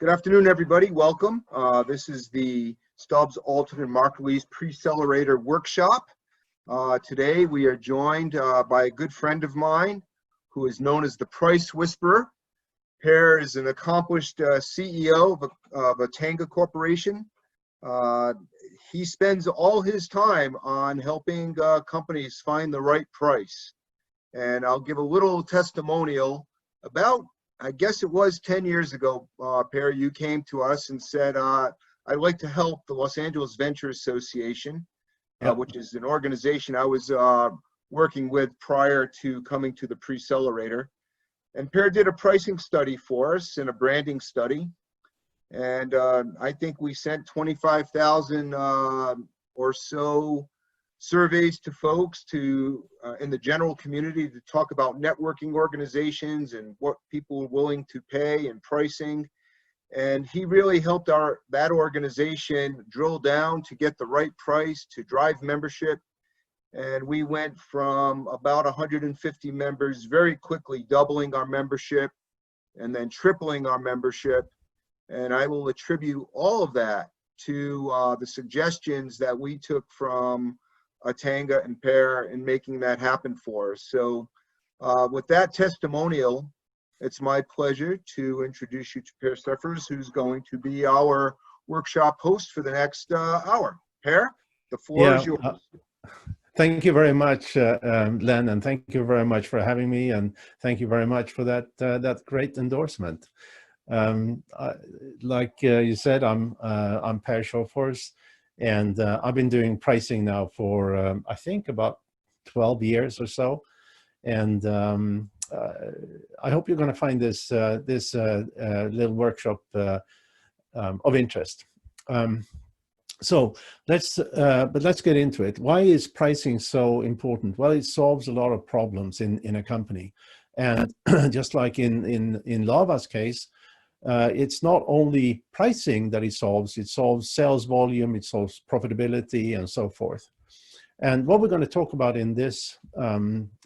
Good afternoon, everybody. Welcome. This is the Stubbs Alternate Market Release Preccelerator workshop. Today we are joined by a good friend of mine who is known as the Price Whisperer. Per is an accomplished CEO of a Tanga Corporation. He spends all his time on helping companies find the right price. And I'll give a little testimonial about, I guess it was 10 years ago, Per, you came to us and said, I'd like to help the Los Angeles Venture Association, which is an organization I was working with prior to coming to the Preccelerator. And Per did a pricing study for us and a branding study. And I think we sent 25,000 or so surveys to folks in the general community to talk about networking organizations and what people are willing to pay and pricing. And he really helped that organization drill down to get the right price to drive membership. And we went from about 150 members very quickly, doubling our membership and then tripling our membership. And I will attribute all of that to the suggestions that we took from Tanga and Per in making that happen for us. So with that testimonial, it's my pleasure to introduce you to Per Sjofors, who's going to be our workshop host for the next hour. Per, the floor is yours. Thank you very much, Len, and thank you very much for having me, and thank you very much for that great endorsement. Like you said, I'm Per Sjofors. And I've been doing pricing now for, I think, about 12 years or so. And I hope you're going to find this little workshop of interest. But let's get into it. Why is pricing so important? Well, it solves a lot of problems in a company. And just like in Lava's case, it's not only pricing that it solves sales volume, it solves profitability, and so forth. And what we're going to talk about in this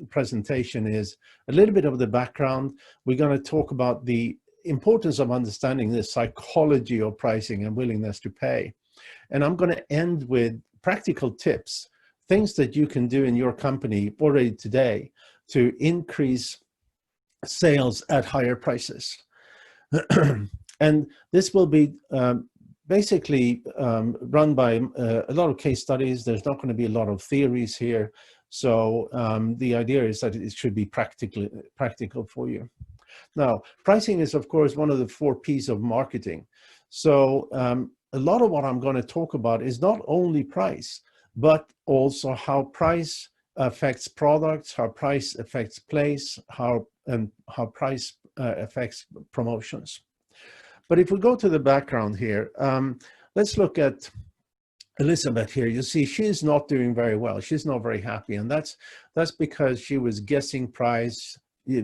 presentation is a little bit of the background. We're going to talk about the importance of understanding the psychology of pricing and willingness to pay. And I'm going to end with practical tips, things that you can do in your company already today to increase sales at higher prices. And this will be basically run by a lot of case studies. There's not going to be a lot of theories here. So the idea is that it should be practical for you. Now, pricing is, of course, one of the 4 P's of marketing. So a lot of what I'm going to talk about is not only price, but also how price affects products, how price affects place, how price affects promotions. But if we go to the background here, let's look at Elizabeth here. You see, she's not doing very well. She's not very happy. And that's because she was guessing price.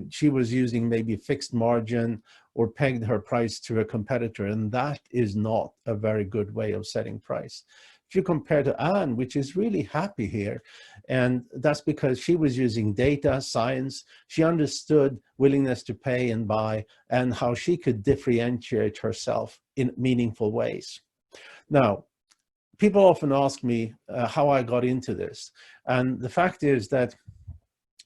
She was using maybe fixed margin or pegged her price to a competitor. And that is not a very good way of setting price. If you compare to Anne, which is really happy here, and that's because she was using data, science, she understood willingness to pay and buy, and how she could differentiate herself in meaningful ways. Now, people often ask me how I got into this. And the fact is that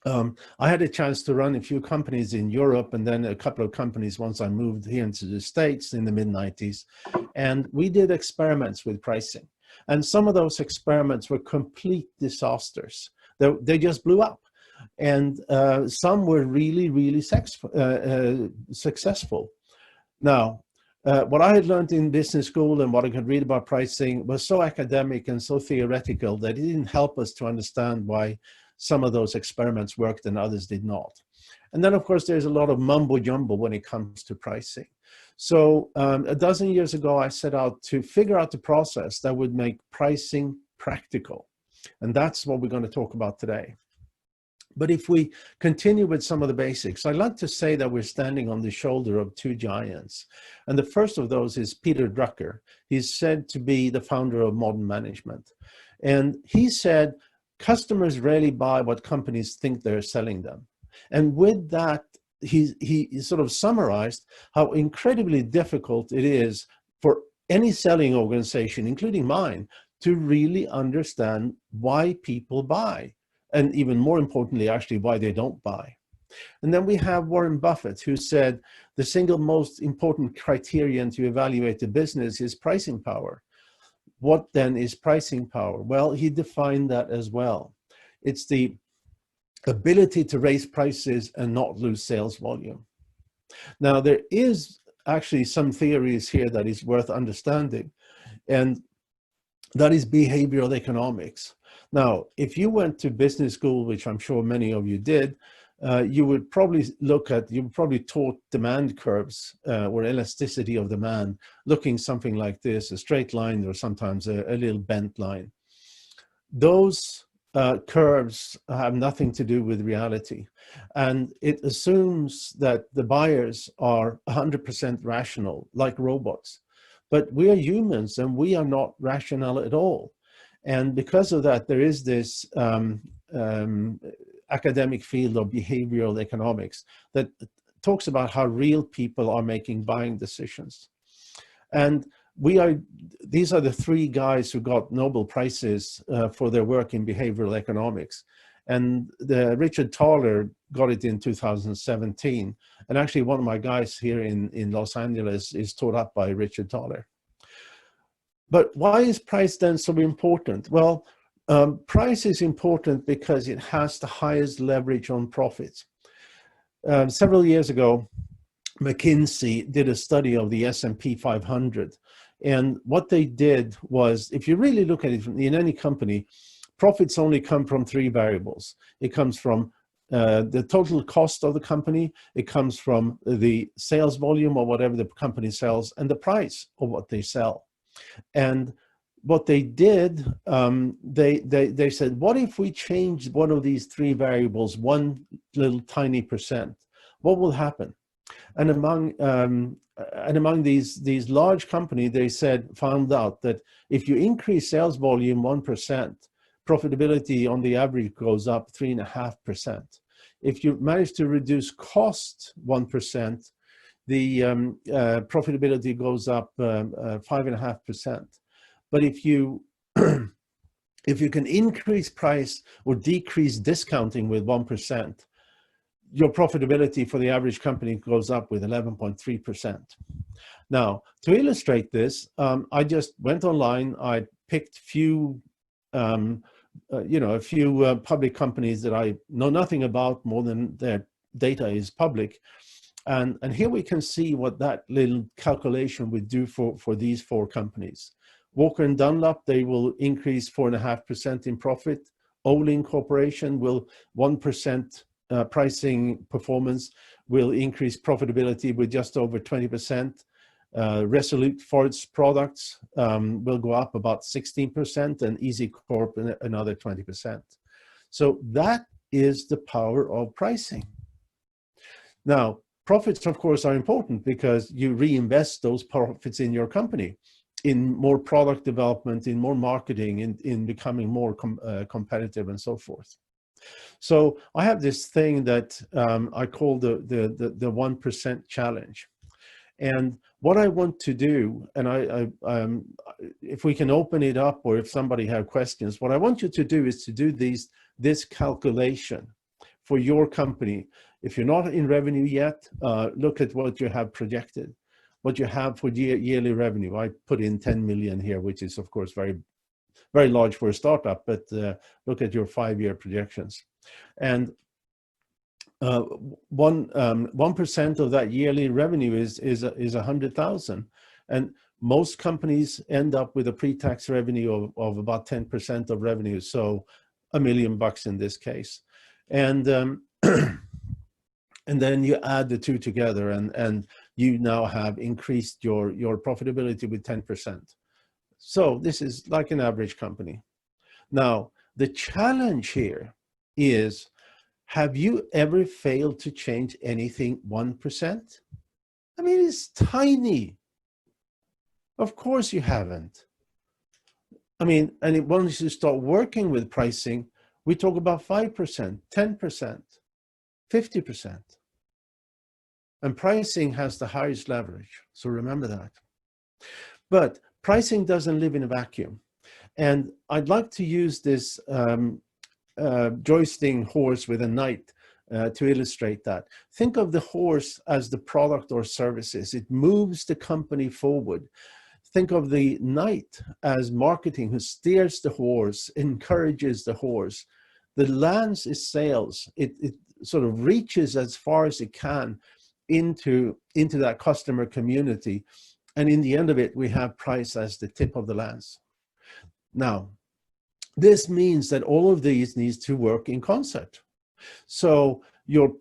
I had a chance to run a few companies in Europe and then a couple of companies once I moved here into the States in the mid-90s. And we did experiments with pricing. And some of those experiments were complete disasters. They just blew up. And some were really, really successful. Now, what I had learned in business school and what I could read about pricing was so academic and so theoretical that it didn't help us to understand why some of those experiments worked and others did not. And then, of course, there's a lot of mumbo jumbo when it comes to pricing. So a dozen years ago, I set out to figure out the process that would make pricing practical. And that's what we're going to talk about today. But if we continue with some of the basics, I like to say that we're standing on the shoulder of 2 giants. And the first of those is Peter Drucker. He's said to be the founder of modern management. And he said, customers rarely buy what companies think they're selling them. And with that he sort of summarized how incredibly difficult it is for any selling organization, including mine, to really understand why people buy, and even more importantly, actually, why they don't buy. And then we have Warren Buffett, who said the single most important criterion to evaluate the business is pricing power. What then is pricing power? Well, he defined that as well. It's the ability to raise prices and not lose sales volume. Now, there is actually some theories here that is worth understanding, and that is behavioral economics. Now, if you went to business school, which I'm sure many of you did, you would probably taught demand curves or elasticity of demand, looking something like this, a straight line or sometimes a little bent line. Those curves have nothing to do with reality. And it assumes that the buyers are 100% rational, like robots. But we are humans and we are not rational at all. And because of that, there is this academic field of behavioral economics that talks about how real people are making buying decisions. And these are the three guys who got Nobel Prizes for their work in behavioral economics. And Richard Thaler got it in 2017. And actually one of my guys here in Los Angeles is taught up by Richard Thaler. But why is price then so important? Well, price is important because it has the highest leverage on profits. Several years ago, McKinsey did a study of the S&P 500. And what they did was, if you really look at it in any company, profits only come from three variables. It comes from the total cost of the company, it comes from the sales volume or whatever the company sells, and the price of what they sell. And what they did, they said, what if we change one of these three variables, one little tiny percent? What will happen? And among these large companies, they found out that if you increase sales volume 1%, profitability on the average goes up 3.5%. If you manage to reduce cost 1%, the profitability goes up 5.5%. But if you can increase price or decrease discounting with 1%, your profitability for the average company goes up with 11.3%. Now, to illustrate this, I just went online. I picked a few public companies that I know nothing about more than their data is public. And here we can see what that little calculation would do for these four companies. Walker & Dunlop, they will increase 4.5% in profit. Olin Corporation will 1% pricing performance will increase profitability with just over 20%. Resolute Forest Products will go up about 16%, and Easy Corp another 20%. So that is the power of pricing. Now, profits, of course, are important because you reinvest those profits in your company, in more product development, in more marketing, in becoming more competitive and so forth. So I have this thing that I call the 1% challenge. And what I want to do, and if we can open it up or if somebody has questions, what I want you to do is to do this calculation for your company. If you're not in revenue yet, look at what you have projected, what you have for yearly revenue. I put in 10 million here, which is of course very, very large for a startup, but look at your 5-year projections. And 1% of that yearly revenue is 100,000, and most companies end up with a pre-tax revenue of about 10% of revenue, so $1 million in this case, and and then you add the two together, and you now have increased your profitability with 10%. So this is like an average company. Now the challenge here is, have you ever failed to change anything 1%? I mean, it's tiny. Of course you haven't. I mean, and once you start working with pricing, we talk about 5%, 10%, 50%. And pricing has the highest leverage. So remember that. But pricing doesn't live in a vacuum. And I'd like to use this jousting horse with a knight to illustrate that. Think of the horse as the product or services. It moves the company forward. Think of the knight as marketing, who steers the horse, encourages the horse. The lance is sales. It sort of reaches as far as it can into that customer community. And in the end of it, we have price as the tip of the lance. Now, this means that all of these needs to work in concert. So if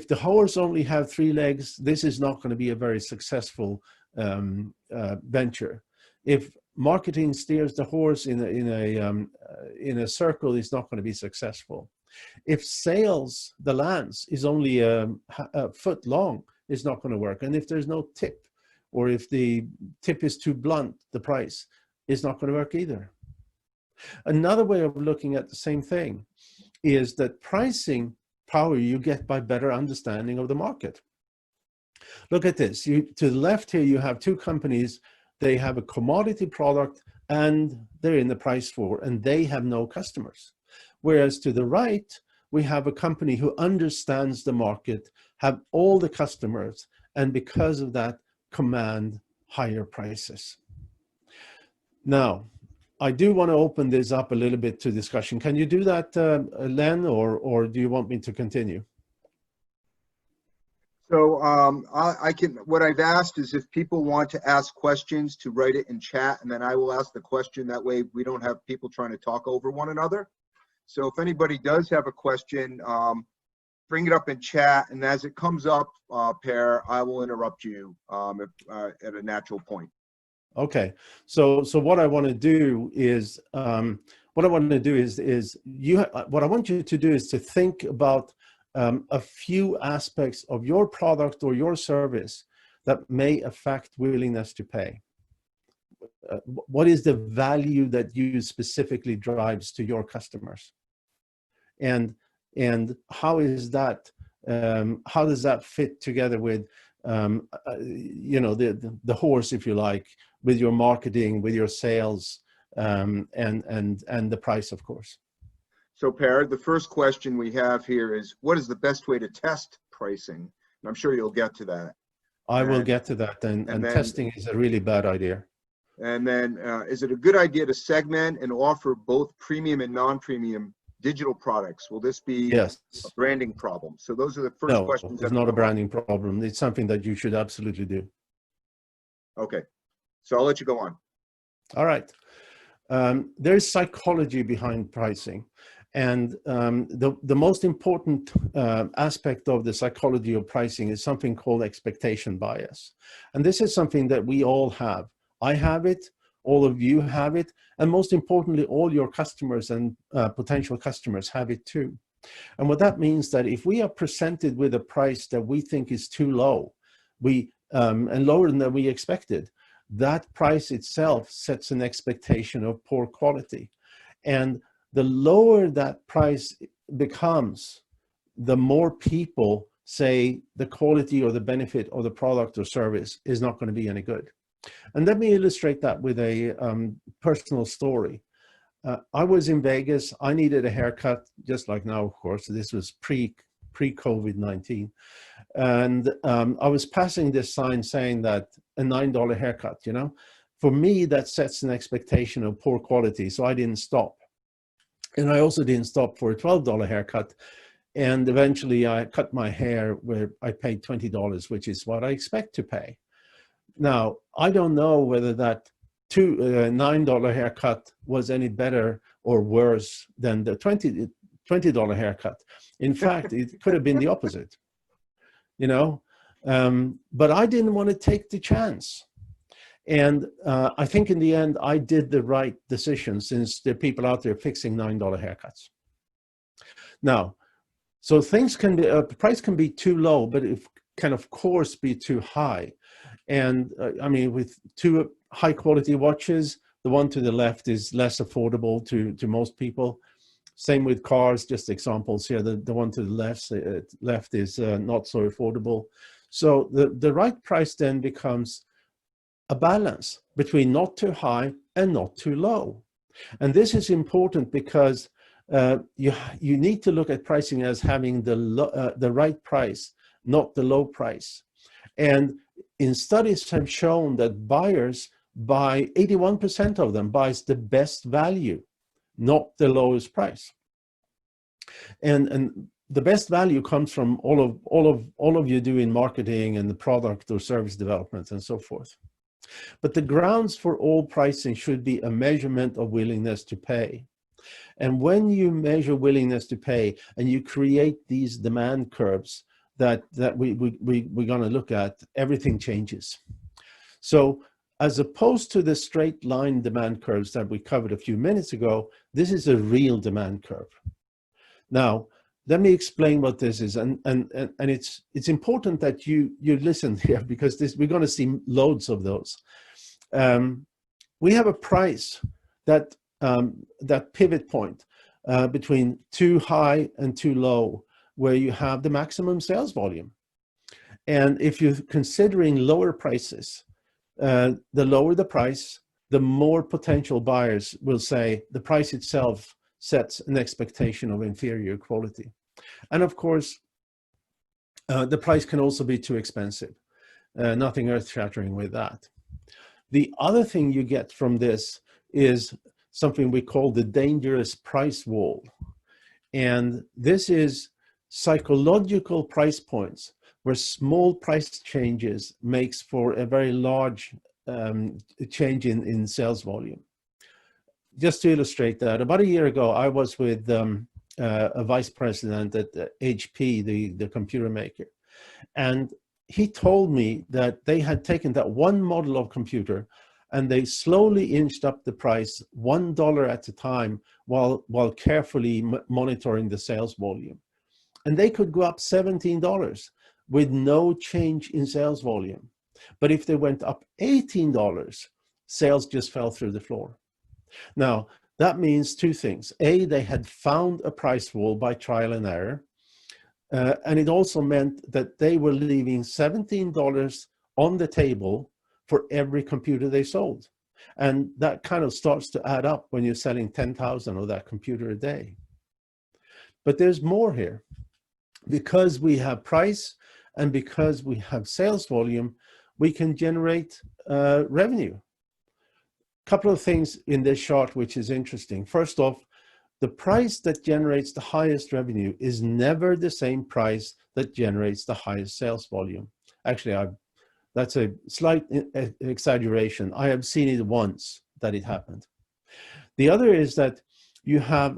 the horse only have 3 legs, this is not going to be a very successful venture. If marketing steers the horse in a circle, it's not going to be successful. If sales, the lance, is only a foot long, it's not going to work. And if there's no tip, or if the tip is too blunt, the price is not going to work either. Another way of looking at the same thing is that pricing power you get by better understanding of the market. Look at this. To the left here, you have 2 companies. They have a commodity product and they're in the price war, and they have no customers. Whereas to the right, we have a company who understands the market, have all the customers, and because of that, command higher prices. Now, I do want to open this up a little bit to discussion. Can you do that, Len, or do you want me to continue? So I can, what I've asked is if people want to ask questions to write it in chat, and then I will ask the question. That way we don't have people trying to talk over one another. So if anybody does have a question, bring it up in chat, and as it comes up, Per, I will interrupt you at a natural point. Okay, so what I want to do is what I want you to do is to think about a few aspects of your product or your service that may affect willingness to pay. What is the value that you specifically drives to your customers, and how is that? How does that fit together with you know, the horse, if you like, with your marketing, with your sales, and the price, of course. So Per, the first question we have here is, what is the best way to test pricing? And I'm sure you'll get to that. I will get to that, and then, testing is a really bad idea. And then is it a good idea to segment and offer both premium and non-premium digital products? Will this be a branding problem? So those are the first questions. No, it's not a branding problem. It's something that you should absolutely do. Okay, so I'll let you go on. All right. There's psychology behind pricing. And the most important aspect of the psychology of pricing is something called expectation bias. And this is something that we all have. I have it, all of you have it, and most importantly, all your customers and potential customers have it too. And what that means that if we are presented with a price that we think is too low, and lower than we expected, that price itself sets an expectation of poor quality. And the lower that price becomes, the more people say the quality or the benefit of the product or service is not going to be any good. And let me illustrate that with a personal story. I was in Vegas. I needed a haircut, just like now, of course. This was pre-COVID-19. And I was passing this sign saying that a $9 haircut, you know. For me, that sets an expectation of poor quality, so I didn't stop. And I also didn't stop for a $12 haircut. And eventually I cut my hair where I paid $20, which is what I expect to pay. Now, I don't know whether that $9 haircut was any better or worse than the $20 haircut. In fact, it could have been the opposite, you know, but I didn't want to take the chance. And I think in the end, I did the right decision, since there are people out there fixing $9 haircuts. Now, so things can be, the price can be too low, but it can, of course, be too high. And I mean, with 2 high quality watches, the one to the left is less affordable to most people. Same with cars, just examples here. The one to the left is not so affordable. So the right price then becomes a balance between not too high and not too low. And this is important because you need to look at pricing as having the right price, not the low price. And in studies have shown that buyers buy, 81% of them buys the best value, not the lowest price. And the best value comes from all of you doing marketing and the product or service development and so forth. But the grounds for all pricing should be a measurement of willingness to pay. And when you measure willingness to pay and you create these demand curves that we're going to look at, everything changes. So as opposed to the straight line demand curves that we covered a few minutes ago, this is a real demand curve. Now, let me explain what this is, and it's important that you listen here, because we're going to see loads of those. We have a price that pivot point between too high and too low, where you have the maximum sales volume. And if you're considering lower prices, the lower the price, the more potential buyers will say the price itself sets an expectation of inferior quality. And of course, the price can also be too expensive. Nothing earth-shattering with that. The other thing you get from this is something we call the dangerous price wall. And this is psychological price points where small price changes makes for a very large change in sales volume. Just to illustrate that, about a year ago, I was with a vice president at HP, the computer maker. And he told me that they had taken that one model of computer and they slowly inched up the price $1 at a time while carefully monitoring the sales volume. And they could go up $17 with no change in sales volume. But if they went up $18, sales just fell through the floor. Now, that means two things. A, they had found a price wall by trial and error. And it also meant that they were leaving $17 on the table for every computer they sold. And that kind of starts to add up when you're selling 10,000 of that computer a day. But there's more here. Because we have price and because we have sales volume, we can generate revenue. Couple of things in this chart which is interesting. First off, the price that generates the highest revenue is never the same price that generates the highest sales volume. Actually, that's a slight exaggeration. I have seen it once that it happened. The other is that you have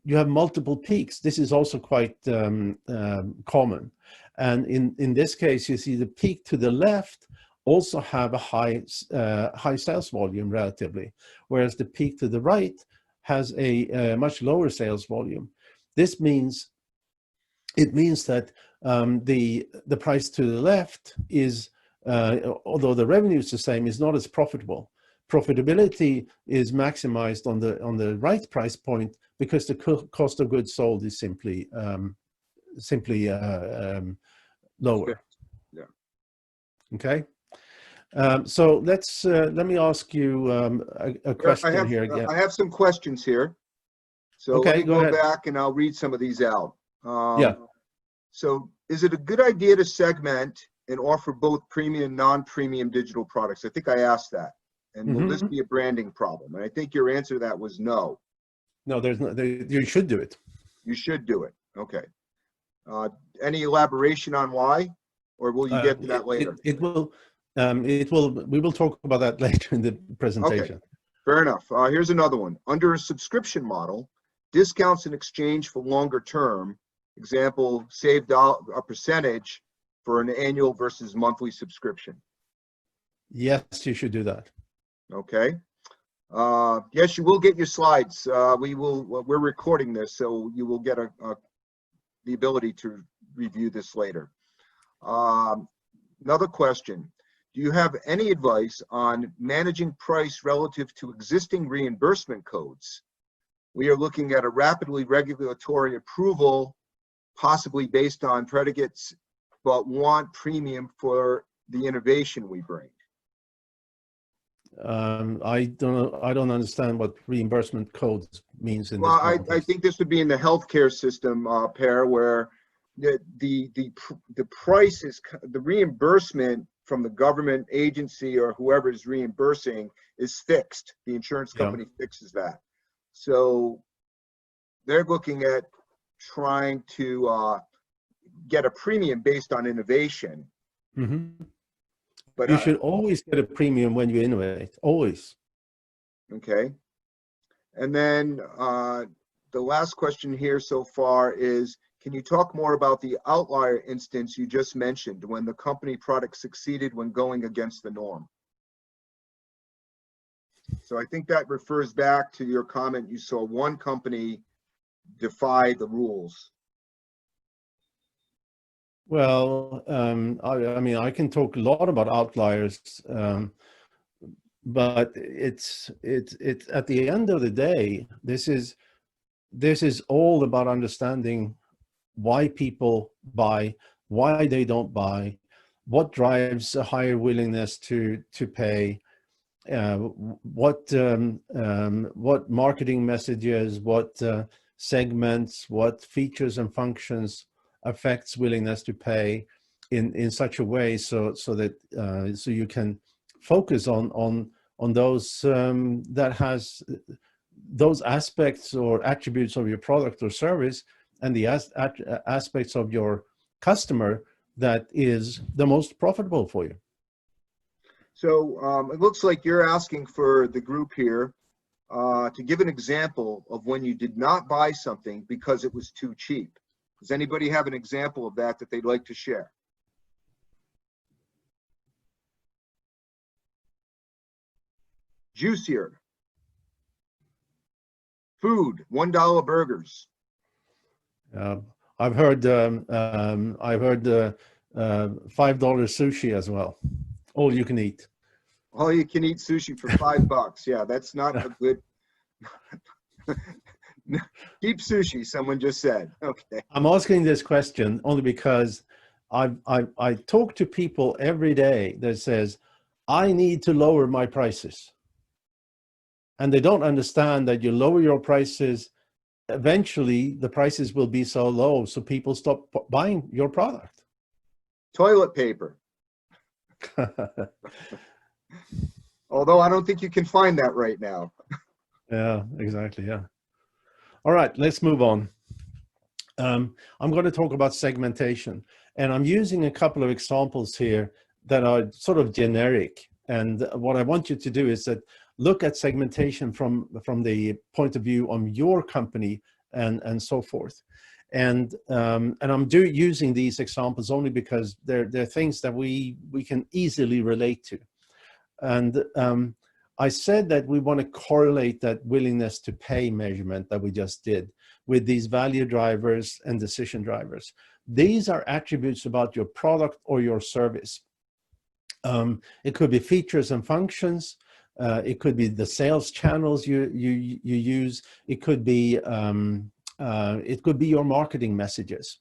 you have multiple peaks. This is also quite common. And in this case, you see the peak to the left also have a high sales volume relatively, whereas the peak to the right has a much lower sales volume. This means that the price to the left is, although the revenue is the same, is not as profitable. Profitability is maximized on the right price point because the cost of goods sold is simply lower. Yeah. Okay. So let me ask you a question here again. I have some questions here. So okay, let me go ahead. back and I'll read some of these out. Yeah. So is it a good idea to segment and offer both premium and non-premium digital products? I think I asked that. And will this be a branding problem? And I think your answer to that was no. No, there's no. You should do it. You should do it. Okay. Any elaboration on why, or will you get to that later? It will. We will talk about that later in the presentation. Okay. Fair enough. Here's another one. Under a subscription model, discounts in exchange for longer term, example, save a percentage for an annual versus monthly subscription. Yes, you should do that. Okay. Yes, you will get your slides. We're recording this, so you will get the ability to review this later. Another question. Do you have any advice on managing price relative to existing reimbursement codes? We are looking at a rapidly regulatory approval, possibly based on predicates, but want premium for the innovation we bring. I don't understand what reimbursement code means in Well, this context. I think this would be in the healthcare system, Per, where the price is, the reimbursement from the government agency or whoever is reimbursing is fixed. The insurance company fixes that. So they're looking at trying to get a premium based on innovation. Mm-hmm. But you should always get a premium when you innovate, always. Okay. And then the last question here so far is, can you talk more about the outlier instance you just mentioned when the company product succeeded when going against the norm? So I think that refers back to your comment. You saw one company defy the rules. Well, I mean, I can talk a lot about outliers, but it's at the end of the day, this is all about understanding why people buy, why they don't buy, what drives a higher willingness to pay, what marketing messages, what segments, what features and functions affects willingness to pay in such a way so that so you can focus on those that has those aspects or attributes of your product or service, and the aspects of your customer that is the most profitable for you. So it looks like you're asking for the group here to give an example of when you did not buy something because it was too cheap. Does anybody have an example of that they'd like to share? Juicier. Food, $1 burgers. I've heard $5 sushi as well. All you can eat. All you can eat sushi for $5. Yeah, that's not a good. Keep sushi, someone just said. Okay. I'm asking this question only because I talk to people every day that says, I need to lower my prices. And they don't understand that you lower your prices, eventually the prices will be so low, so people stop buying your product. Toilet paper. Although I don't think you can find that right now. Yeah, exactly. Yeah. All right, let's move on. I'm going to talk about segmentation, and I'm using a couple of examples here that are sort of generic. And what I want you to do is that look at segmentation from the point of view on your company and so forth. And I'm using these examples only because they're things that we can easily relate to. And I said that we want to correlate that willingness to pay measurement that we just did with these value drivers and decision drivers. These are attributes about your product or your service. It could be features and functions. It could be the sales channels you use. It could be your marketing messages.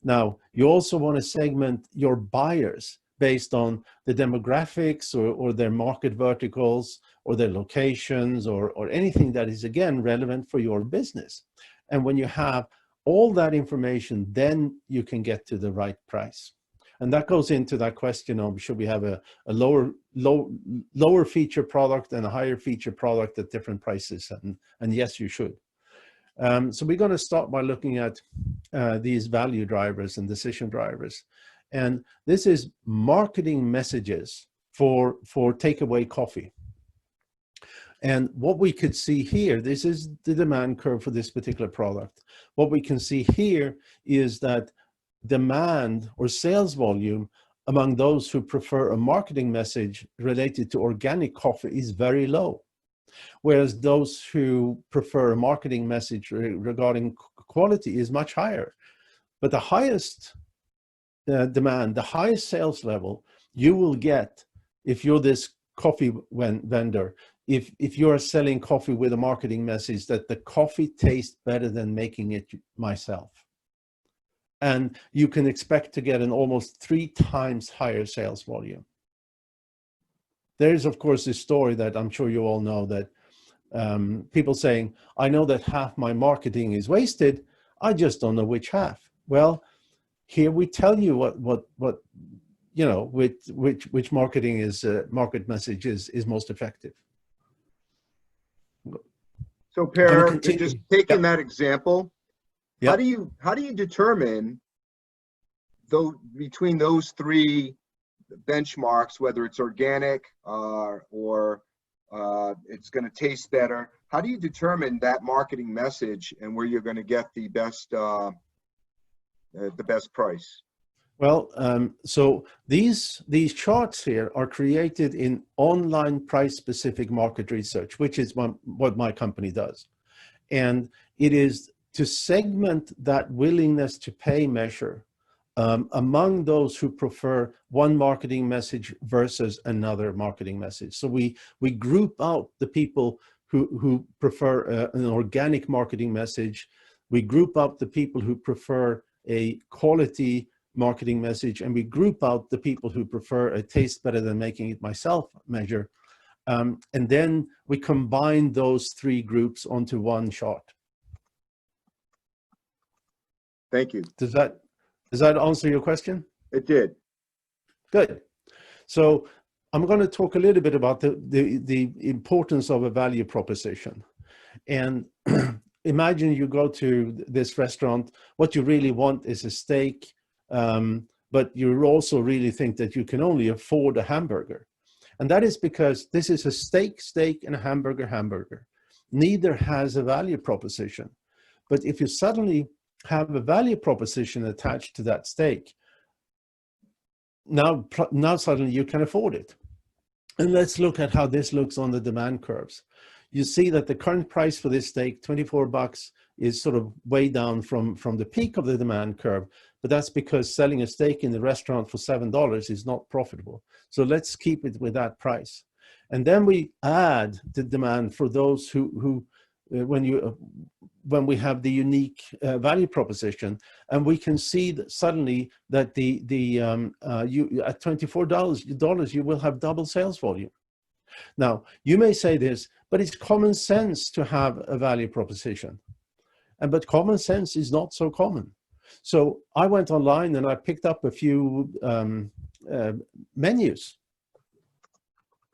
Now, you also want to segment your buyers based on the demographics or their market verticals or their locations or anything that is, again, relevant for your business. And when you have all that information, then you can get to the right price. And that goes into that question of, should we have a lower feature product and a higher feature product at different prices? And yes, you should. So we're going to start by looking at these value drivers and decision drivers. And this is marketing messages for takeaway coffee. And what we could see here, this is the demand curve for this particular product. What we can see here is that demand or sales volume among those who prefer a marketing message related to organic coffee is very low. Whereas those who prefer a marketing message regarding quality is much higher. But the highest demand, the highest sales level you will get if you're this coffee vendor, if you're selling coffee with a marketing message that the coffee tastes better than making it myself. And you can expect to get an almost 3 times higher sales volume. There is, of course, this story that I'm sure you all know, that people saying, I know that half my marketing is wasted, I just don't know which half. Well, here we tell you what you know, which marketing is market message is most effective. So Per, continue. just taking Yep. that example, Yep. how do you determine though between those three benchmarks, whether it's organic or it's going to taste better? How do you determine that marketing message and where you're going to get the best price? Well, so these charts here are created in online price-specific market research, which is what my company does. And it is to segment that willingness to pay measure among those who prefer one marketing message versus another marketing message. So we group out the people who prefer an organic marketing message. We group up the people who prefer a quality marketing message, and we group out the people who prefer a taste better than making it myself measure. And then we combine those three groups onto one chart. Thank you. Does that answer your question? It did. Good. So I'm going to talk a little bit about the importance of a value proposition. And imagine you go to this restaurant, what you really want is a steak, but you also really think that you can only afford a hamburger. And that is because this is a steak, and a hamburger. Neither has a value proposition. But if you suddenly have a value proposition attached to that steak, now suddenly you can afford it. And let's look at how this looks on the demand curves. You see that the current price for this steak, $24, is sort of way down from the peak of the demand curve, but that's because selling a steak in the restaurant for $7 is not profitable. So let's keep it with that price. And then we add the demand for those who when we have the unique value proposition, and we can see that suddenly that you at $24 you will have double sales volume. Now you may say this, but it's common sense to have a value proposition, but common sense is not so common. So I went online and I picked up a few menus.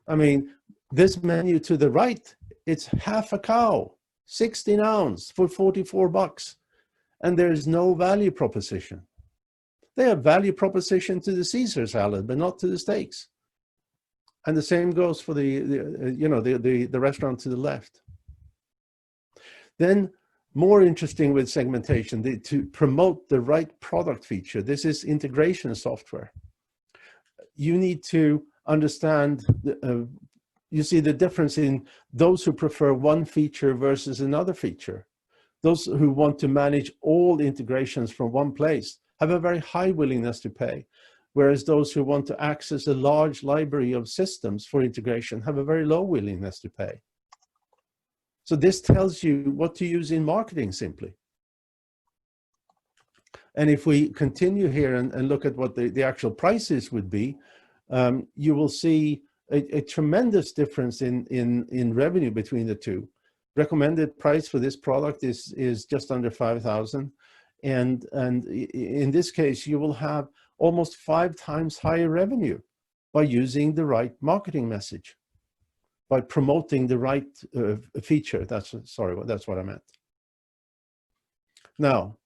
I mean, this menu to the right, it's half a cow, 16 ounce for $44, and there's no value proposition. They have value proposition to the Caesar salad, but not to the steaks. And the same goes for the restaurant to the left. Then, more interesting with segmentation, to promote the right product feature. This is integration software. You need to understand, you see the difference in those who prefer one feature versus another feature. Those who want to manage all integrations from one place have a very high willingness to pay, whereas those who want to access a large library of systems for integration have a very low willingness to pay. So this tells you what to use in marketing simply. And if we continue here and look at what the actual prices would be, you will see a tremendous difference in revenue between the two. Recommended price for this product is just under 5,000. And in this case, you will have almost 5 times higher revenue by using the right marketing message, by promoting the right feature. That's what I meant. Now,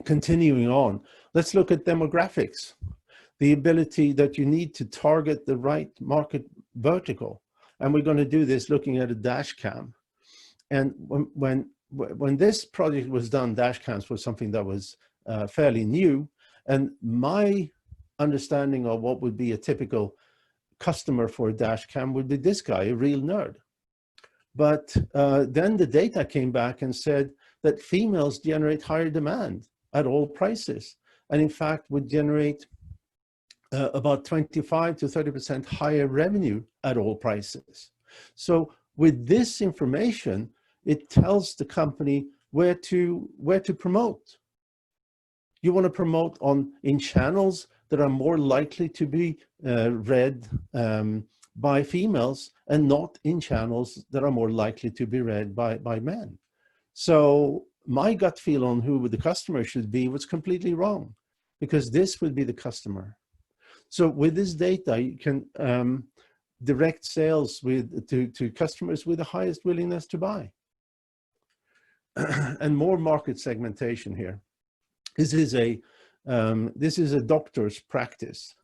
continuing on, let's look at demographics. The ability that you need to target the right market vertical. And we're going to do this looking at a dash cam. And when this project was done, dash cams was something that was fairly new. And my understanding of what would be a typical customer for a dash cam would be this guy, a real nerd. But then the data came back and said that females generate higher demand at all prices. And in fact, would generate about 25 to 30% higher revenue at all prices. So with this information, it tells the company where to promote. You want to promote in channels that are more likely to be read by females, and not in channels that are more likely to be read by men. So my gut feel on who the customer should be was completely wrong, because this would be the customer. So with this data, you can direct sales to customers with the highest willingness to buy. And more market segmentation here. This is a doctor's practice.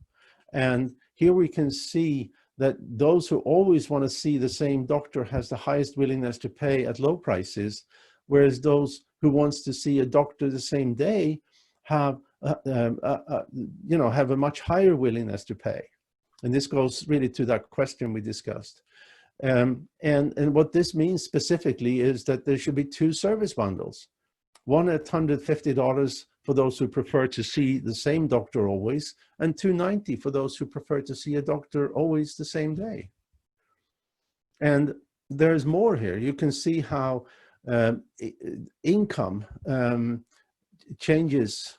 And here we can see that those who always want to see the same doctor has the highest willingness to pay at low prices, whereas those who wants to see a doctor the same day have a much higher willingness to pay. And this goes really to that question we discussed. And what this means specifically is that there should be 2 service bundles. One at $150 for those who prefer to see the same doctor always, and $290 for those who prefer to see a doctor always the same day. And there's more here. You can see how income changes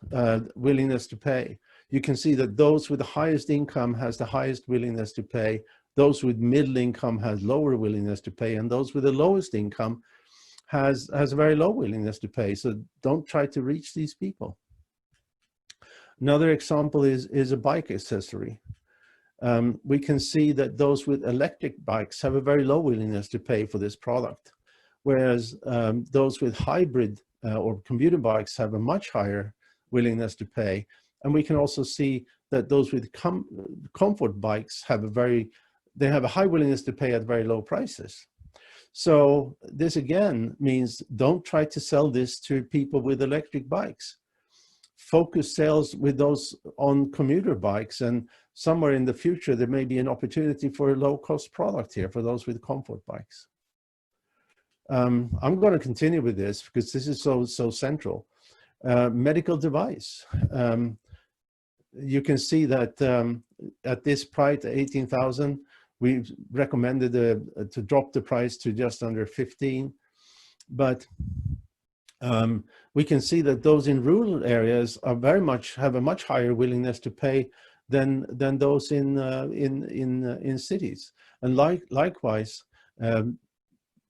willingness to pay. You can see that those with the highest income has the highest willingness to pay. Those with middle income has lower willingness to pay, and those with the lowest income has a very low willingness to pay. So don't try to reach these people. Another example is a bike accessory. We can see that those with electric bikes have a very low willingness to pay for this product, whereas those with hybrid or commuter bikes have a much higher willingness to pay. And we can also see that those with comfort bikes have a high willingness to pay at very low prices. So this again means don't try to sell this to people with electric bikes. Focus sales with those on commuter bikes, and somewhere in the future there may be an opportunity for a low-cost product here for those with comfort bikes. I'm going to continue with this because this is so central. Medical device. You can see that at this price, 18,000, we recommended to drop the price to just under 15, but we can see that those in rural areas are have a much higher willingness to pay than those in cities. And likewise,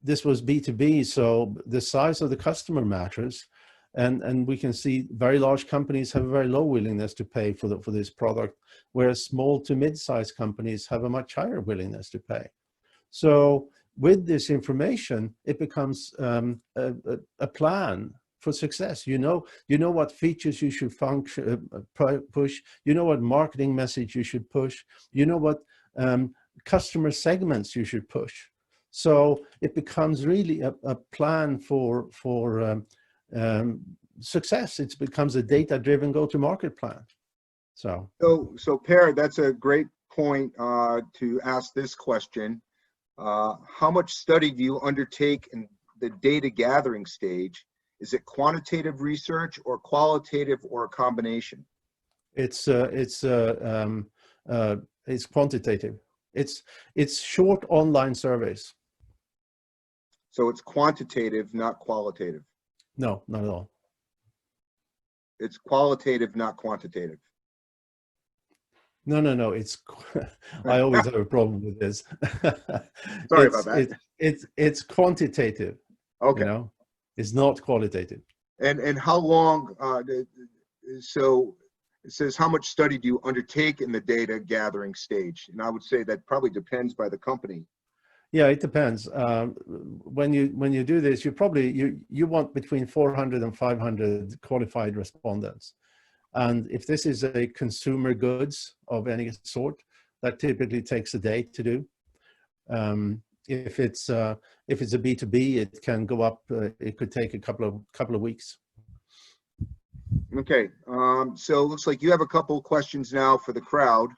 this was B2B, so the size of the customer matters. And we can see very large companies have a very low willingness to pay for this product, whereas small to mid-sized companies have a much higher willingness to pay. So with this information, it becomes a plan for success. You know what features you should push. You know what marketing message you should push. You know what customer segments you should push. So it becomes really a plan for success. It becomes a data-driven go-to-market plan. So Per, that's a great point to ask this question. How much study do you undertake in the data gathering stage? Is it quantitative research or qualitative or a combination? It's quantitative. It's short online surveys. So it's quantitative, not qualitative. No, not at all. It's qualitative, not quantitative. No. I always have a problem with this. Sorry about that. It's quantitative. Okay. You know, it's not qualitative. And how long? So it says how much study do you undertake in the data gathering stage? And I would say that probably depends by the company. Yeah, it depends. When you do this, you want between 400 and 500 qualified respondents. And if this is a consumer goods of any sort, that typically takes a day to do. If it's a B2B, it can go up. It could take a couple of weeks. Okay. So it looks like you have a couple of questions now for the crowd.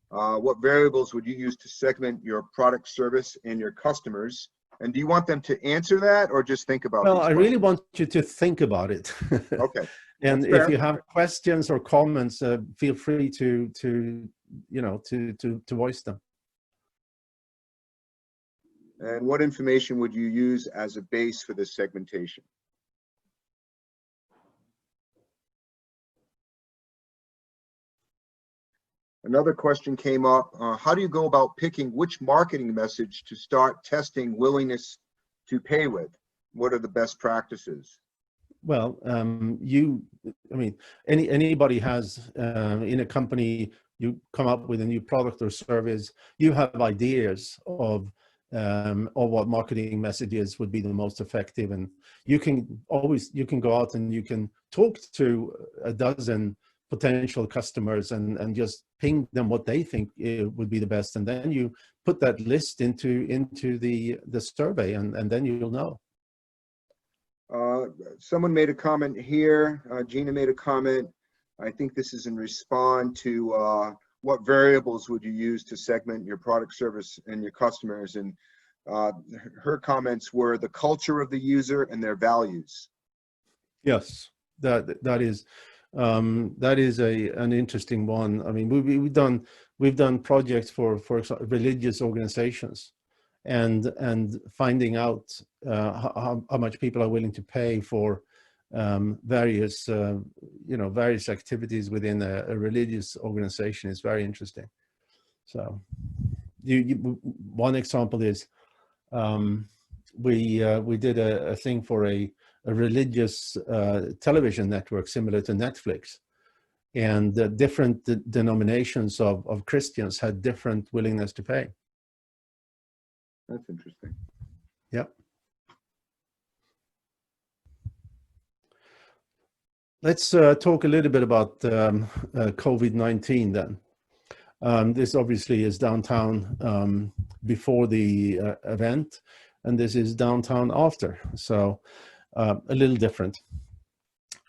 What variables would you use to segment your product, service, and your customers? And do you want them to answer that or just think about it? Well, I really want you to think about it. Okay. And if you have questions or comments, feel free to voice them. And what information would you use as a base for this segmentation? Another question came up. How do you go about picking which marketing message to start testing willingness to pay with? What are the best practices? Well, I mean, anybody has, in a company, you come up with a new product or service, you have ideas of what marketing messages would be the most effective. And you can go out and you can talk to a dozen potential customers and just ping them what they think would be the best. And then you put that list into the survey, and then you'll know. Someone made a comment here. Gina made a comment. I think this is in response to what variables would you use to segment your product, service, and your customers? And her comments were the culture of the user and their values. Yes, that is an interesting one. I mean, we've done projects for example, religious organizations, and finding out how much people are willing to pay for various various activities within a religious organization is very interesting. So one example is we did a thing for a religious television network similar to Netflix, and different denominations of Christians had different willingness to pay. That's interesting. Yep. Let's talk a little bit about COVID-19 then. This obviously is downtown before the event, and this is downtown after, so a little different.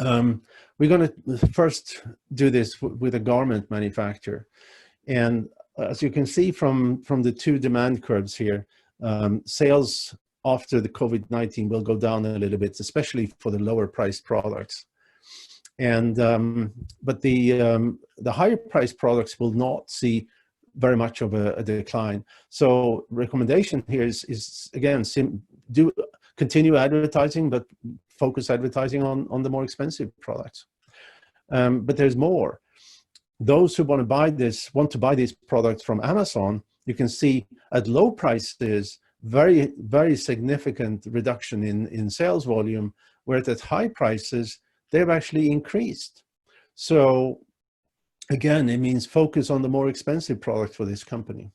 We're going to first do this with a garment manufacturer, and as you can see from the two demand curves here, sales after the COVID-19 will go down a little bit, especially for the lower priced products. And but the higher priced products will not see very much of a decline. So recommendation here is again, do continue advertising, but focus advertising on the more expensive products. But there's more. Those who want to buy these products from Amazon, you can see at low prices, very, very significant reduction in sales volume, whereas at high prices, they've actually increased. So again, it means focus on the more expensive product for this company.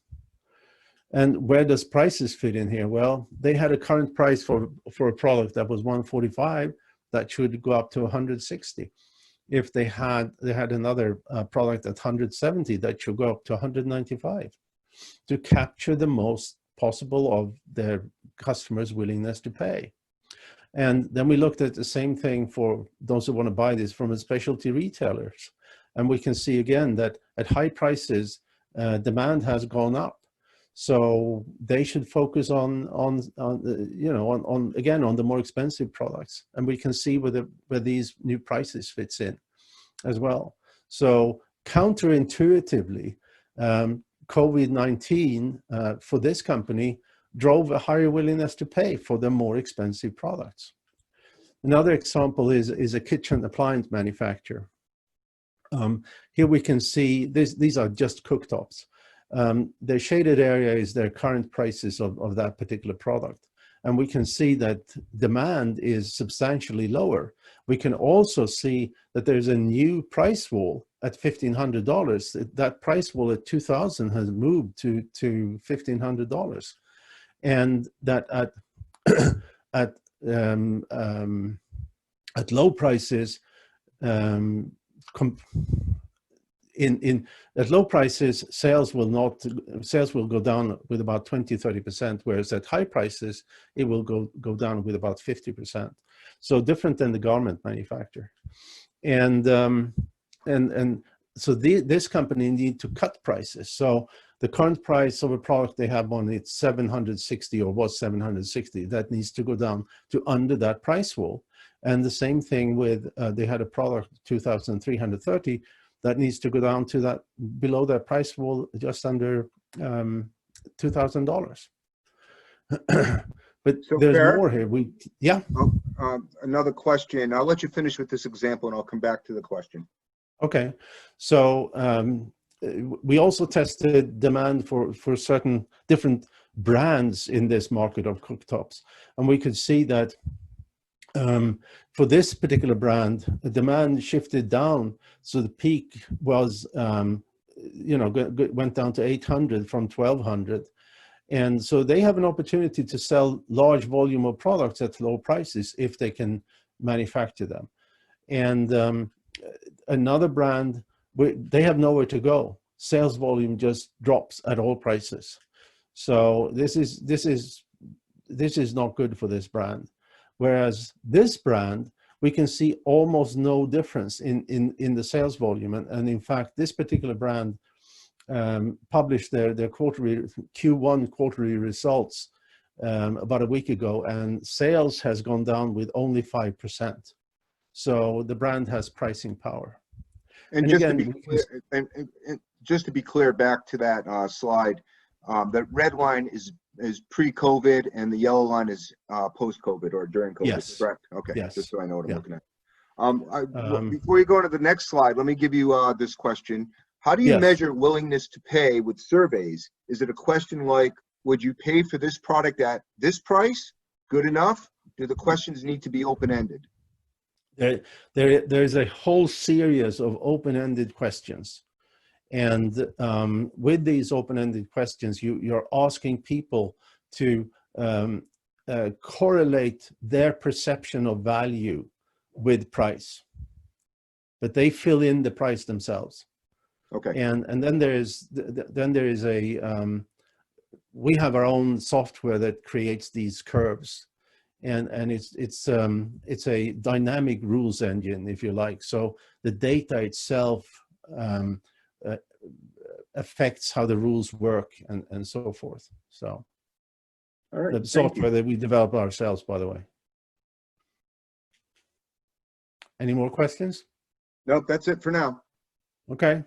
And where does prices fit in here? Well, they had a current price for a product that was $145, that should go up to $160. If they had another product at $170, that should go up to $195, to capture the most possible of their customers' willingness to pay. And then we looked at the same thing for those who want to buy this from a specialty retailers. And we can see again that at high prices, demand has gone up. So they should focus on the more expensive products. And we can see where these new prices fits in as well. So counterintuitively, COVID-19 for this company drove a higher willingness to pay for the more expensive products. Another example is a kitchen appliance manufacturer. Here we can see these are just cooktops. The shaded area is their current prices of that particular product. And we can see that demand is substantially lower. We can also see that there's a new price wall at $1,500. That price wall at $2,000 has moved to $1,500. And that at low prices, at low prices, sales will go down with about 20-30%, whereas at high prices it will go down with about 50%. So different than the garment manufacturer, and so this company need to cut prices. So the current price of a product they have on it's $760 or was $760. That needs to go down to under that price wall. And the same thing with they had a product $2,330. That needs to go down to that below that price wall, just under $2,000. But So there's Per, more here. Yeah. another question. I'll let you finish with this example and I'll come back to the question. Okay. So we also tested demand for certain different brands in this market of cooktops. And we could see that for this particular brand, the demand shifted down. So the peak was, went down to 800 from 1200. And so they have an opportunity to sell large volume of products at low prices if they can manufacture them. And another brand, they have nowhere to go. Sales volume just drops at all prices. So this is not good for this brand. Whereas this brand, we can see almost no difference in the sales volume. And in fact, this particular brand published their Q1 quarterly results about a week ago, and sales has gone down with only 5%. So the brand has pricing power. And just to be clear, back to that slide, the red line is pre-COVID and the yellow line is post-COVID or during COVID. Yes. Correct? Okay. Yes. Just so I know what I'm looking at. Um, Before you go to the next slide, let me give you this question. How do you Yes. measure willingness to pay with surveys? Is it a question like, would you pay for this product at this price? Good enough? Do the questions need to be open-ended? There's a whole series of open-ended questions. And with these open-ended questions, you're asking people to correlate their perception of value with price. But they fill in the price themselves. Okay. And then there is we have our own software that creates these curves, and it's a dynamic rules engine, if you like. So the data itself affects how the rules work and so forth. So All right. the software that we develop ourselves, by the way. Any more questions? Nope, that's it for now. Okay.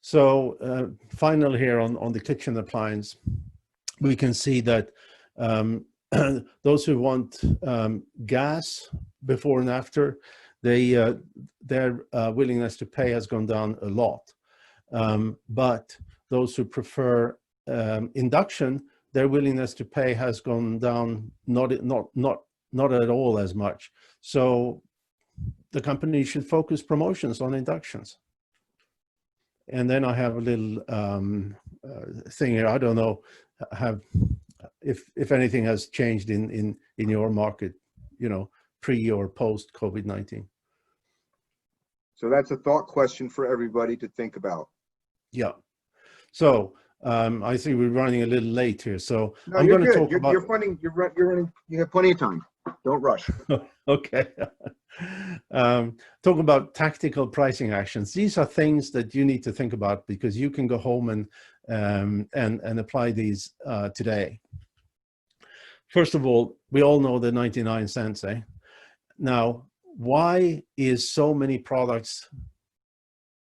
So finally here on the kitchen appliance, we can see that those who want gas before and after, their willingness to pay has gone down a lot. But those who prefer induction, their willingness to pay has gone down not at all as much. So the company should focus promotions on inductions. And then I have a little thing here. I don't know if anything has changed in your market, pre or post COVID-19. So that's a thought question for everybody to think about. Yeah. So I think we're running a little late here. So No, I'm you're going to good. talk about. You're running. You have plenty of time. Don't rush. Okay. Talk about tactical pricing actions. These are things that you need to think about because you can go home and apply these today. First of all, we all know the 99 cents. Now, why is so many products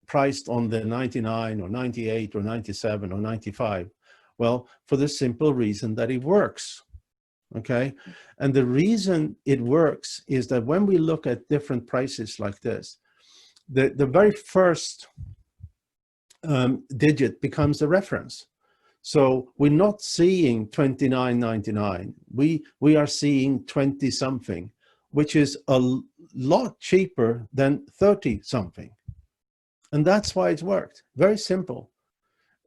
priced on the 99 or 98 or 97 or 95? Well, for the simple reason that it works. Okay. And the reason it works is that when we look at different prices like this, the very first digit becomes the reference. So we're not seeing 29.99. We are seeing 20 something, which is a lot cheaper than 30 something. And that's why it's worked. Very simple.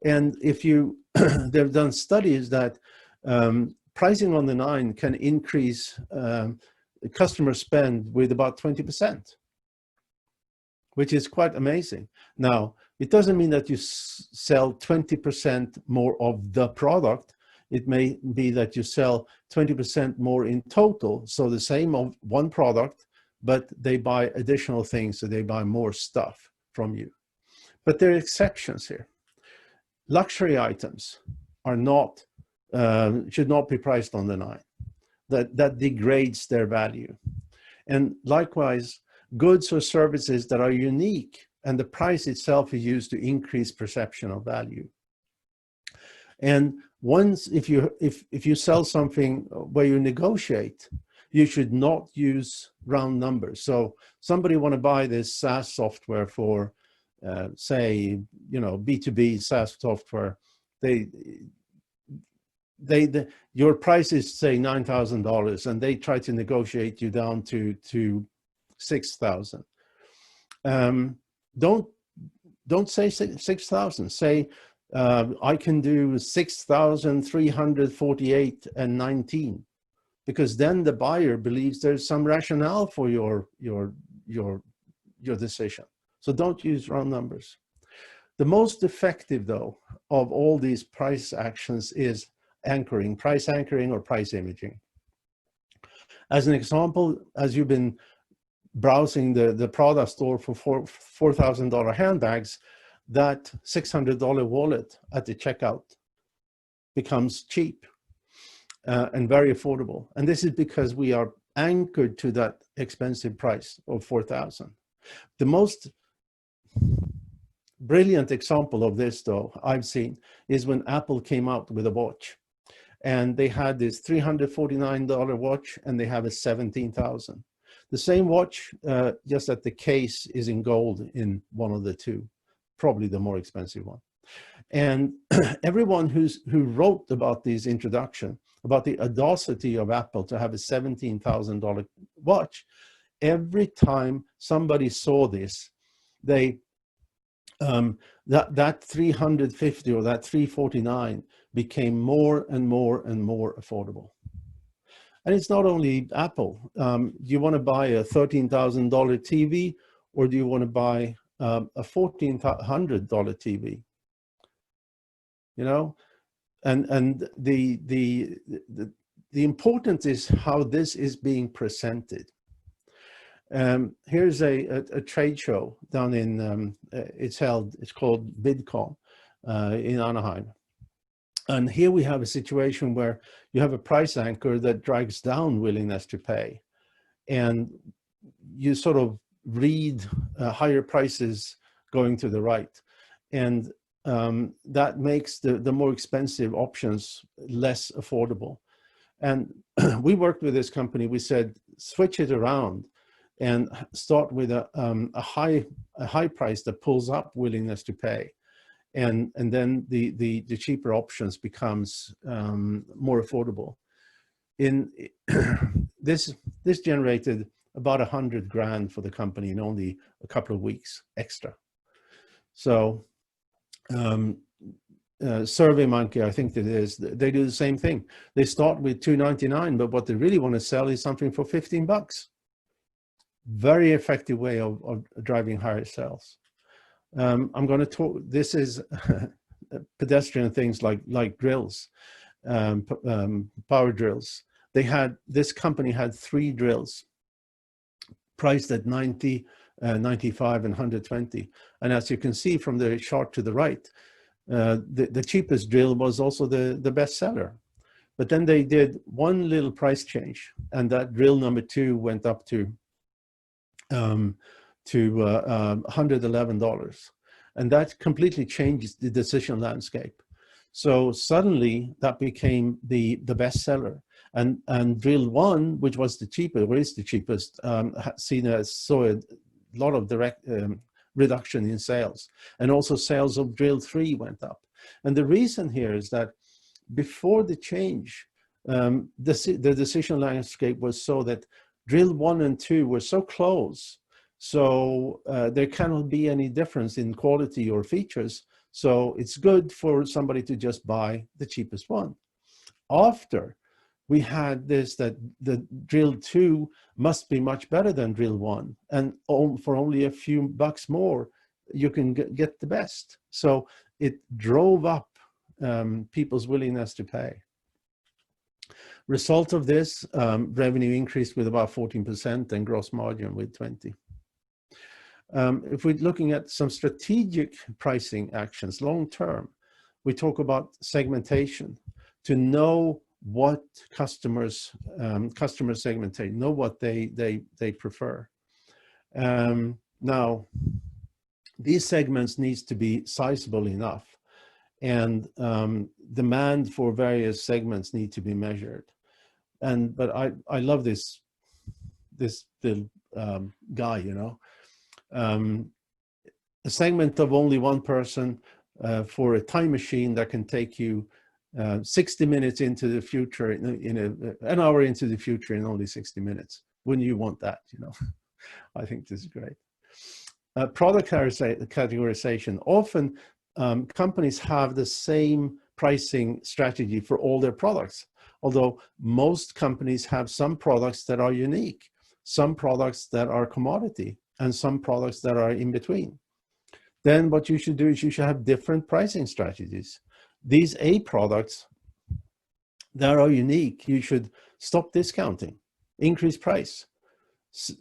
And if you, they've done studies that pricing on the 9 can increase customer spend with about 20%, which is quite amazing. Now, it doesn't mean that you sell 20% more of the product. It may be that you sell 20% more in total. So the same of one product, but they buy additional things. So they buy more stuff from you. But there are exceptions here. Luxury items are not, should not be priced on the 9. That degrades their value. And likewise, goods or services that are unique and the price itself is used to increase perception of value. And Once, if you sell something where you negotiate, you should not use round numbers. So somebody want to buy this SaaS software for, say, B2B SaaS software. Your price is, say, $9,000, and they try to negotiate you down to $6,000. Don't say 6,000. Say, I can do 6,348 and 19, because then the buyer believes there's some rationale for your decision. So don't use round numbers. The most effective, though, of all these price actions is anchoring, price anchoring or price imaging. As an example, as you've been browsing the Prada store for $4,000 handbags, that $600 wallet at the checkout becomes cheap and very affordable. And this is because we are anchored to that expensive price of $4,000. The most brilliant example of this, though, I've seen is when Apple came out with a watch, and they had this $349 watch, and they have a $17,000. The same watch, just that the case is in gold in one of the two, probably the more expensive one. And everyone who wrote about this introduction, about the audacity of Apple to have a $17,000 watch, every time somebody saw this, they that 350 or that 349 became more and more and more affordable. And it's not only Apple. Do you want to buy a $13,000 TV, or do you want to buy a $1,400 TV? And the importance is how this is being presented. Here's a trade show down in, it's called VidCon in Anaheim. And here we have a situation where you have a price anchor that drags down willingness to pay. And you sort of read higher prices going to the right. And that makes the more expensive options less affordable. And we worked with this company. We said, switch it around and start with a high price that pulls up willingness to pay. And then the cheaper options becomes more affordable. This generated about $100,000 for the company in only a couple of weeks extra. So SurveyMonkey, I think it is, they do the same thing. They start with $299, but what they really want to sell is something for $15. Very effective way of driving higher sales. I'm going to talk, this is pedestrian things like drills, power drills. This company had 3 drills priced at 90, 95 and 120. And as you can see from the chart to the right, the cheapest drill was also the best seller. But then they did one little price change, and that drill number 2 went up to $111, and that completely changes the decision landscape. So suddenly that became the best seller, and drill 1, which was the cheapest, or is the cheapest, saw a lot of direct reduction in sales, and also sales of drill 3 went up. And the reason here is that before the change, the decision landscape was so that drill 1 and 2 were so close, so there cannot be any difference in quality or features. So it's good for somebody to just buy the cheapest one. After we had this, that the drill 2 must be much better than drill 1, and for only a few bucks more, you can get the best. So it drove up people's willingness to pay. Result of this, revenue increased with about 14% and gross margin with 20%. If we're looking at some strategic pricing actions long term, we talk about segmentation, to know what customers segmentate, know what they prefer. Now, these segments needs to be sizable enough, and demand for various segments need to be measured. But I love this little guy, you know. A segment of only one person for a time machine that can take you 60 minutes into the future, an hour into the future in only 60 minutes. Wouldn't you want that, you know? I think this is great. Product categorization. Often companies have the same pricing strategy for all their products, although most companies have some products that are unique, some products that are commodity, and some products that are in between. Then what you should do is you should have different pricing strategies. These A products that are unique, you should stop discounting, increase price.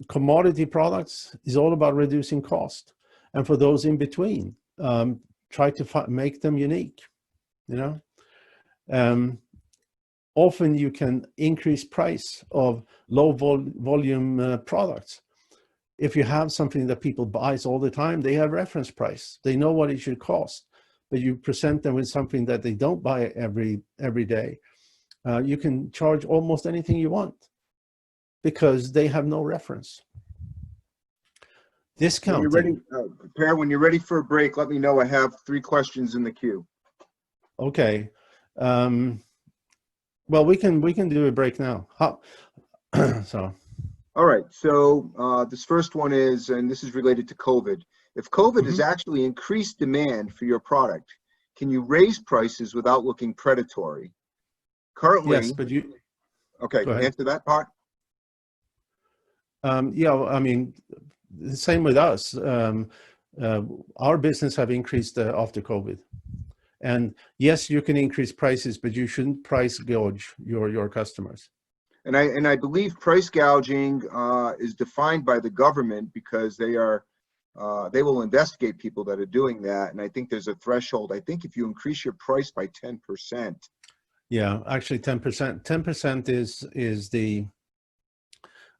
Commodity products is all about reducing cost. And for those in between, try to make them unique, you know. Often you can increase price of low volume products. If you have something that people buys all the time, they have reference price. They know what it should cost, but you present them with something that they don't buy every day. You can charge almost anything you want because they have no reference. Discounting. When you're ready, Per, when you're ready for a break, let me know. I have 3 questions in the queue. Okay. Well, we can do a break now. So. All right. So this first one is, and this is related to COVID. If COVID has actually increased demand for your product, can you raise prices without looking predatory? Currently, yes, but you. Okay, answer that part. Yeah, I mean, the same with us. Our business have increased after COVID. And yes, you can increase prices, but you shouldn't price gouge your customers. And I believe price gouging is defined by the government because they will investigate people that are doing that. And I think there's a threshold. I think if you increase your price by 10%. Yeah, actually 10%. 10% is the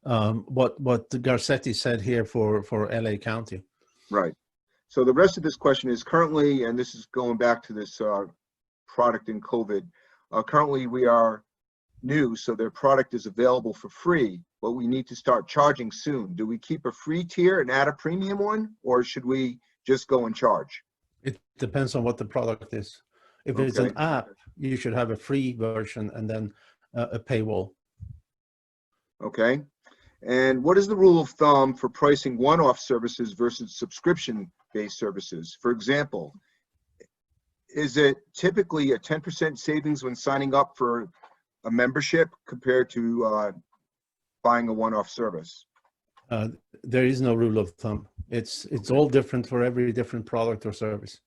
what Garcetti said here for LA County. Right. So the rest of this question is currently, and this is going back to this product in COVID, currently we are new, so their product is available for free, but we need to start charging soon. Do we keep a free tier and add a premium one, or should we just go and charge? It depends on what the product is. If it's an app, you should have a free version and then a paywall. Okay. And what is the rule of thumb for pricing one-off services versus subscription-based services? For example, is it typically a 10% savings when signing up for a membership compared to buying a one-off service? There is no rule of thumb. It's all different for every different product or service.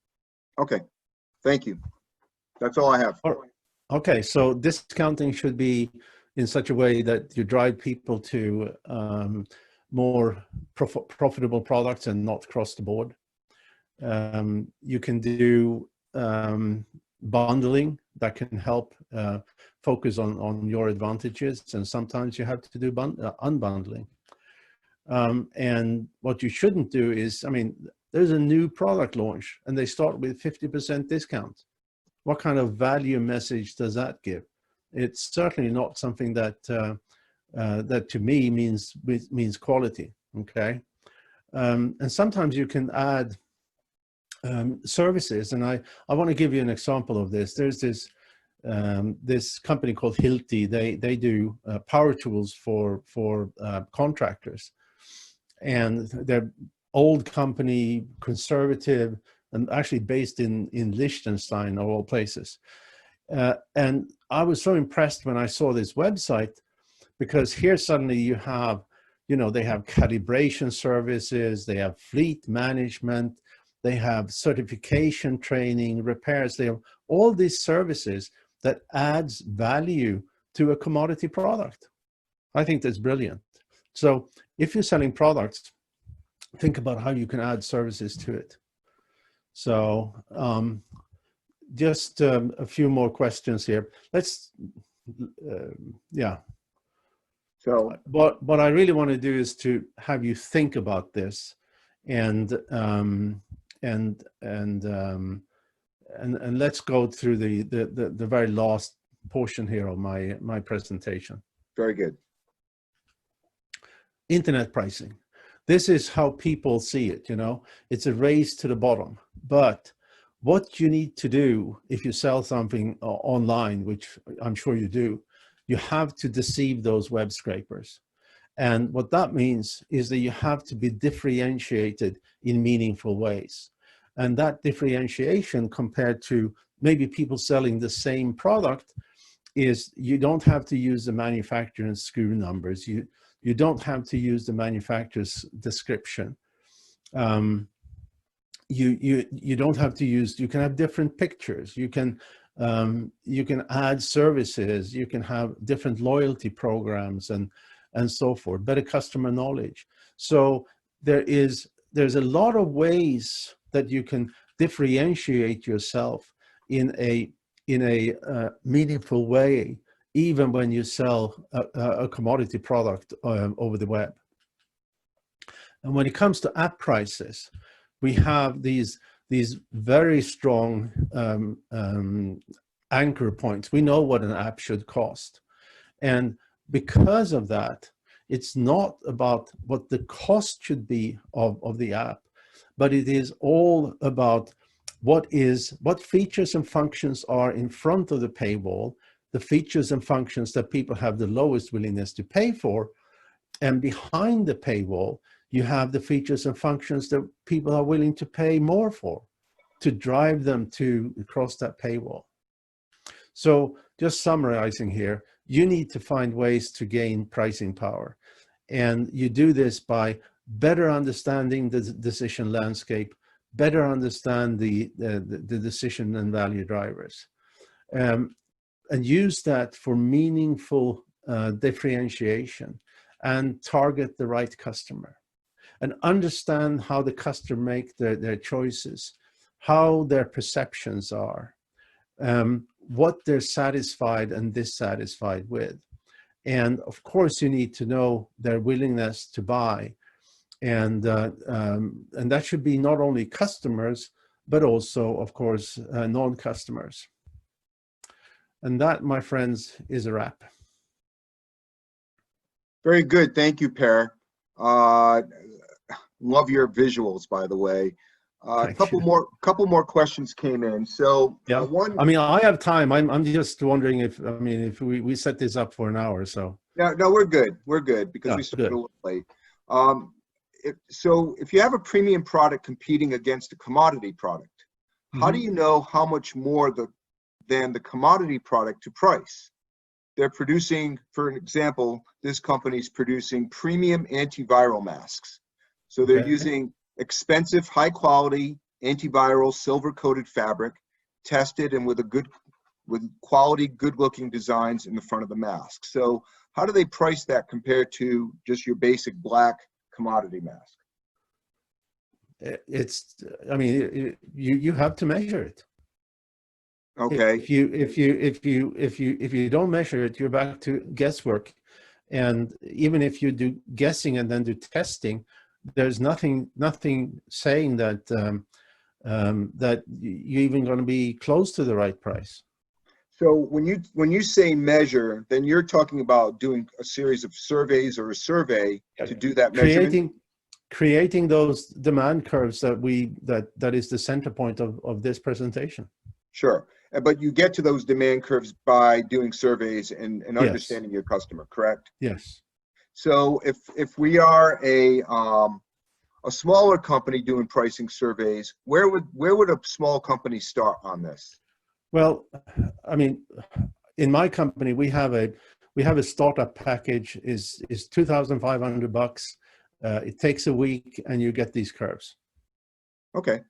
Okay. Thank you. That's all I have. Okay, so discounting should be in such a way that you drive people to more profitable products and not across the board. You can do bundling that can help focus on your advantages, and sometimes you have to do unbundling. And what you shouldn't do is, I mean, there's a new product launch and they start with 50% discount. What kind of value message does that give? It's certainly not something that that to me means quality. Okay, and sometimes you can add services, and I want to give you an example of this. There's this this company called Hilti. They do power tools for contractors, and they're old company, conservative, and actually based in Liechtenstein of all places. And I was so impressed when I saw this website, because here suddenly you have, you know, they have calibration services, they have fleet management, they have certification training, repairs, they have all these services that adds value to a commodity product. I think that's brilliant. So if you're selling products, think about how you can add services to it. So just a few more questions here. Let's, yeah. So what I really want to do is to have you think about this and and let's go through the very last portion here of my presentation. Very good. Internet pricing. This is how people see it, you know. It's a race to the bottom. But what you need to do if you sell something online, which I'm sure you do, you have to deceive those web scrapers. And what that means is that you have to be differentiated in meaningful ways. And that differentiation compared to maybe people selling the same product is you don't have to use the manufacturer's SKU numbers. You don't have to use the manufacturer's description. You don't have to use, you can have different pictures. You can add services. You can have different loyalty programs and so forth, better customer knowledge. So there's a lot of ways that you can differentiate yourself in a meaningful way, even when you sell a commodity product over the web. And when it comes to app prices, we have these very strong anchor points. We know what an app should cost. And because of that, it's not about what the cost should be of the app, but it is all about what features and functions are in front of the paywall, the features and functions that people have the lowest willingness to pay for, and behind the paywall, you have the features and functions that people are willing to pay more for to drive them to cross that paywall. So just summarizing here, you need to find ways to gain pricing power. And you do this by better understanding the decision landscape, better understand the decision and value drivers, and use that for meaningful differentiation and target the right customer. And understand how the customer make their choices, how their perceptions are, what they're satisfied and dissatisfied with. And of course, you need to know their willingness to buy. And that should be not only customers, but also, of course, non-customers. And that, my friends, is a wrap. Very good. Thank you, Per. Love your visuals, by the way. A couple more questions came in. So yeah, one. I mean, I have time. I'm just wondering if we set this up for an hour, so. No, we're good. We're good because we started a little late. So if you have a premium product competing against a commodity product, how do you know how much more than the commodity product to price? They're producing, for example, this company's producing premium antiviral masks. So they're using expensive, high quality antiviral silver coated fabric, tested and with quality, good looking designs in the front of the mask. So how do they price that compared to just your basic black commodity mask? You have to measure it. Okay. If you don't measure it, you're back to guesswork. And even if you do guessing and then do testing, there's nothing saying that that you're even going to be close to the right price. So when you say measure, then you're talking about doing a series of surveys or a survey to do that measurement? Creating those demand curves that is the center point of this presentation. Sure. But you get to those demand curves by doing surveys and understanding your customer, correct? Yes. So if we are a smaller company doing pricing surveys, where would a small company start on this? Well, I mean, in my company, we have a startup package is $2,500. It takes a week, and you get these curves. Okay,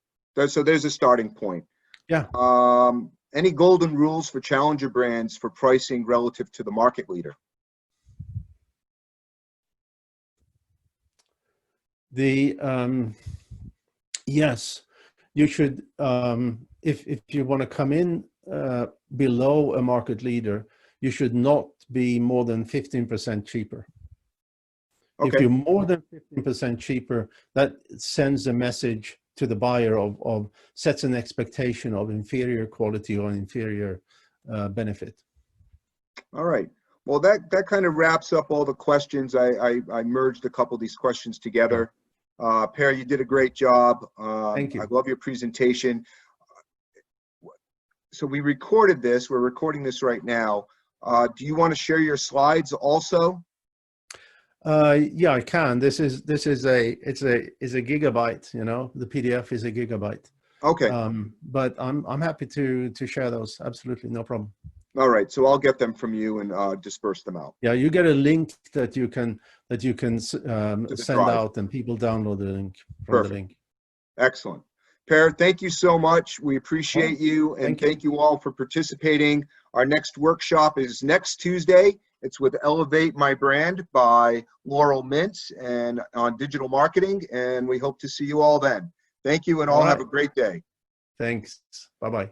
so there's a starting point. Yeah. Any golden rules for challenger brands for pricing relative to the market leader? Yes, you should. If you want to come in below a market leader, you should not be more than 15% cheaper. Okay. If you're more than 15% cheaper, that sends a message to the buyer of sets an expectation of inferior quality or inferior benefit. All right. Well, that kind of wraps up all the questions. I merged a couple of these questions together. Per, you did a great job. Thank you. I love your presentation. So we recorded this. We're recording this right now. Do you want to share your slides also? Yeah, I can. This is a gigabyte. You know, the PDF is a gigabyte. Okay. But I'm happy to share those. Absolutely, no problem. All right. So I'll get them from you and disperse them out. Yeah, you get a link that you can send drive. out, and people download the link from Perfect. the link. Excellent. Per, thank you so much. We appreciate you, and thank you all for participating. Our next workshop is next Tuesday. It's with Elevate My Brand by Laurel Mintz and on digital marketing, and we hope to see you all then. Thank you, and all have a great day. Thanks. Bye-bye.